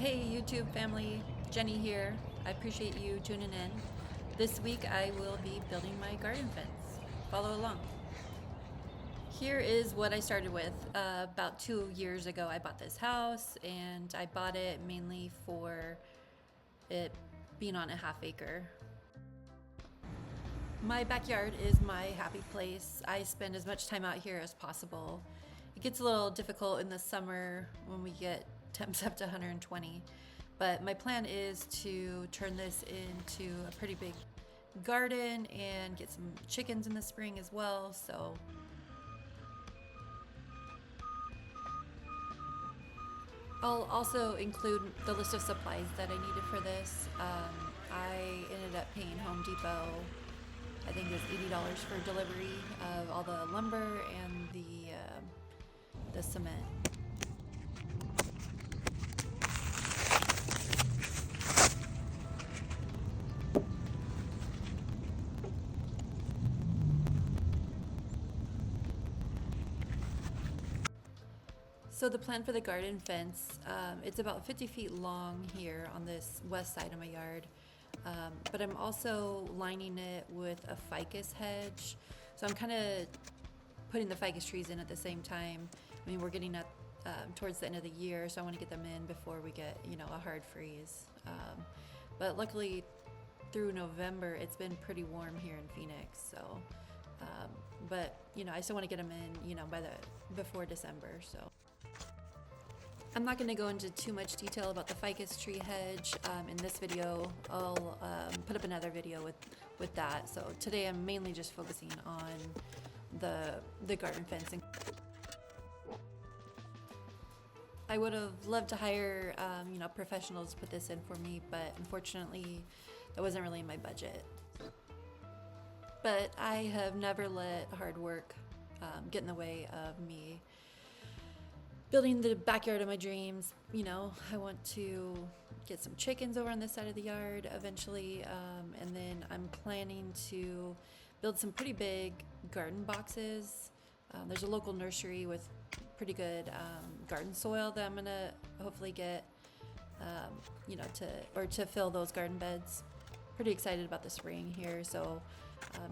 Hey YouTube family, Jenny here. I appreciate you tuning in. This week I will be building my garden fence. Follow along. Here is what I started with. About 2 years ago I bought this house, and I bought it mainly for it being on a half acre. My backyard is my happy place. I spend as much time out here as possible. It gets a little difficult in the summer when we get temps up to 120, but my plan is to turn this into a pretty big garden and get some chickens in the spring as well. So I'll also include the list of supplies that I needed for this. I ended up paying Home Depot, I think it was $80 for delivery of all the lumber and the cement. So the plan for the garden fence, it's about 50 feet long here on this west side of my yard. But I'm also lining it with a ficus hedge. So I'm kind of putting the ficus trees in at the same time. I mean, we're getting up towards the end of the year, so I want to get them in before we get, a hard freeze. But luckily, through November, it's been pretty warm here in Phoenix. So, but I still want to get them in, before December. So. I'm not going to go into too much detail about the ficus tree hedge in this video. I'll put up another video with that. So today I'm mainly just focusing on the garden fencing. I would have loved to hire professionals to put this in for me, but unfortunately that wasn't really in my budget. But I have never let hard work get in the way of me building the backyard of my dreams. I want to get some chickens over on this side of the yard eventually, and then I'm planning to build some pretty big garden boxes. There's a local nursery with pretty good garden soil that I'm gonna hopefully get, to fill those garden beds. Pretty excited about the spring here, so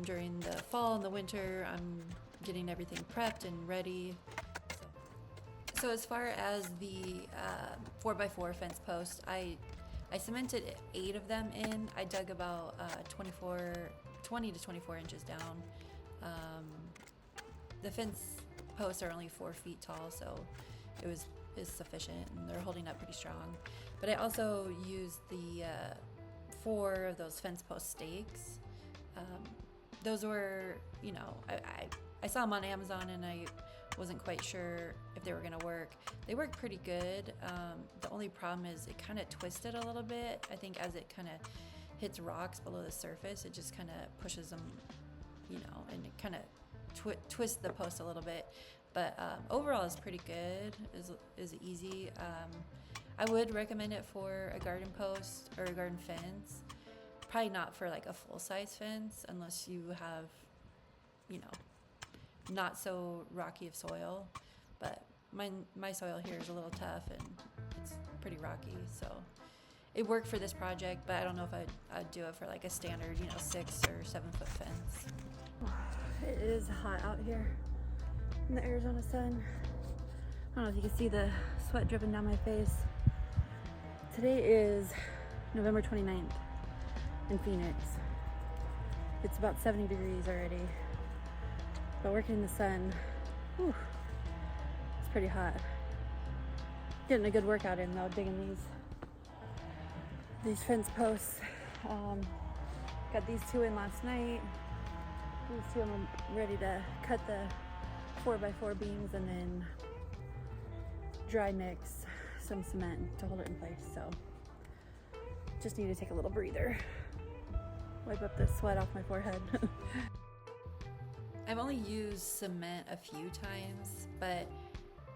during the fall and the winter, I'm getting everything prepped and ready. So as far as the 4x4 fence post, I cemented 8 of them in. I dug about 20 to 24 inches down. The fence posts are only 4 feet tall, so is sufficient, and they're holding up pretty strong. But I also used the 4 of those fence post stakes. Those were, I saw them on Amazon, and I wasn't quite sure if they were going to work. They work pretty good. The only problem is it kind of twisted a little bit. I think as it kind of hits rocks below the surface, it just kind of pushes them, and it kind of twists the post a little bit. But overall, it's pretty good. Is easy. I would recommend it for a garden post or a garden fence. Probably not for like a full-size fence unless you have, not so rocky of soil. But my soil here is a little tough and it's pretty rocky, so it worked for this project, but I don't know if I'd do it for like a standard 6 or 7 foot fence. It is hot out here in the Arizona sun. I don't know if you can see the sweat dripping down my face. Today is November 29th in Phoenix. It's about 70 degrees already. But working in the sun, it's pretty hot. Getting a good workout in though, digging these fence posts. Got these 2 in last night. These 2 I'm ready to cut the 4x4 beams and then dry mix some cement to hold it in place. So just need to take a little breather. Wipe up the sweat off my forehead. I've only used cement a few times, but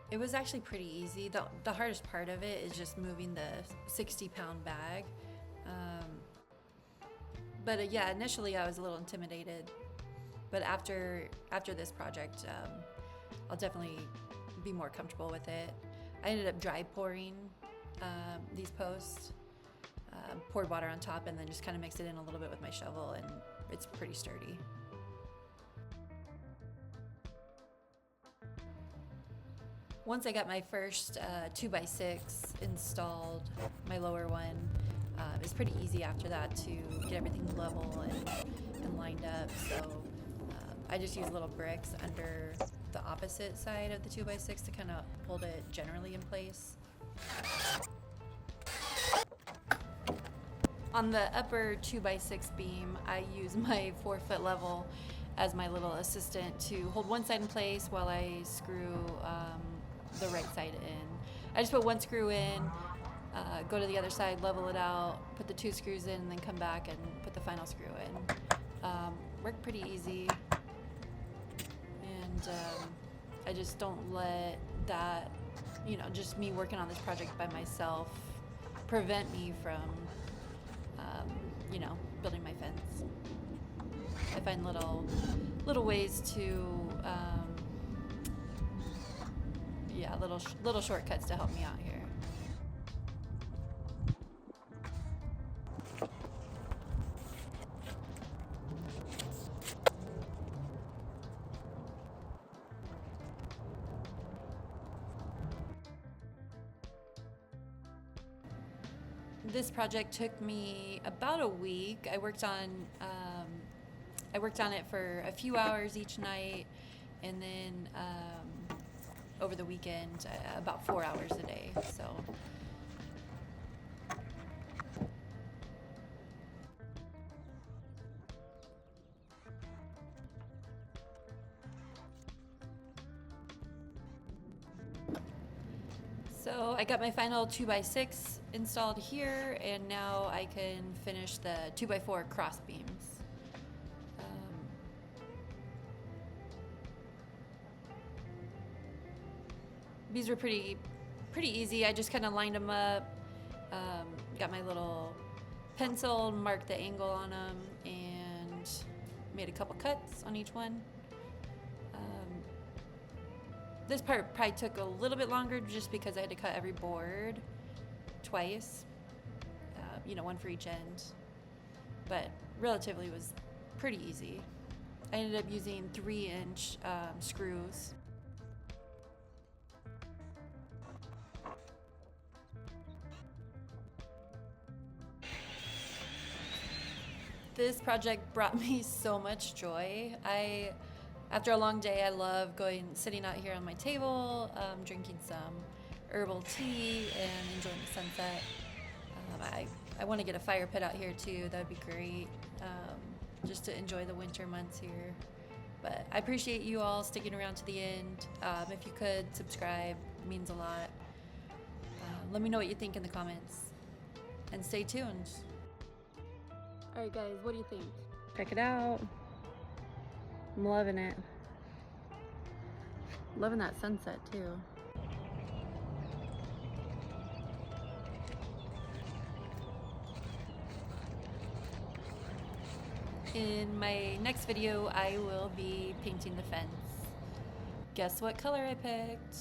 it was actually pretty easy. The hardest part of it is just moving the 60-pound bag. But yeah, initially I was a little intimidated. But after this project, I'll definitely be more comfortable with it. I ended up dry pouring these posts, poured water on top, and then just kind of mixed it in a little bit with my shovel, and it's pretty sturdy. Once I got my first 2x6 installed, my lower one, it's pretty easy after that to get everything level and lined up. So I just use little bricks under the opposite side of the 2x6 to kind of hold it generally in place. On the upper 2x6 beam, I use my 4-foot level as my little assistant to hold one side in place while I screw the right side in. I just put one screw in, go to the other side, level it out, put the 2 screws in, and then come back and put the final screw in. Worked pretty easy, and I just don't let that, just me working on this project by myself prevent me from, building my fence. I find little ways to, little shortcuts to help me out here. This project took me about a week. I worked on it for a few hours each night, and then over the weekend about 4 hours a day. So I got my final 2x6 installed here, and now I can finish the 2x4 cross beams. These were pretty easy. I just kind of lined them up, got my little pencil, marked the angle on them, and made a couple cuts on each one. This part probably took a little bit longer just because I had to cut every board twice, one for each end, but relatively was pretty easy. I ended up using 3-inch screws. This project brought me so much joy. After a long day, I love sitting out here on my table, drinking some herbal tea and enjoying the sunset. I want to get a fire pit out here too. That would be great, just to enjoy the winter months here. But I appreciate you all sticking around to the end. If you could subscribe, it means a lot. Let me know what you think in the comments, and stay tuned. All right, guys, what do you think? Check it out. I'm loving it. Loving that sunset too. In my next video, I will be painting the fence. Guess what color I picked?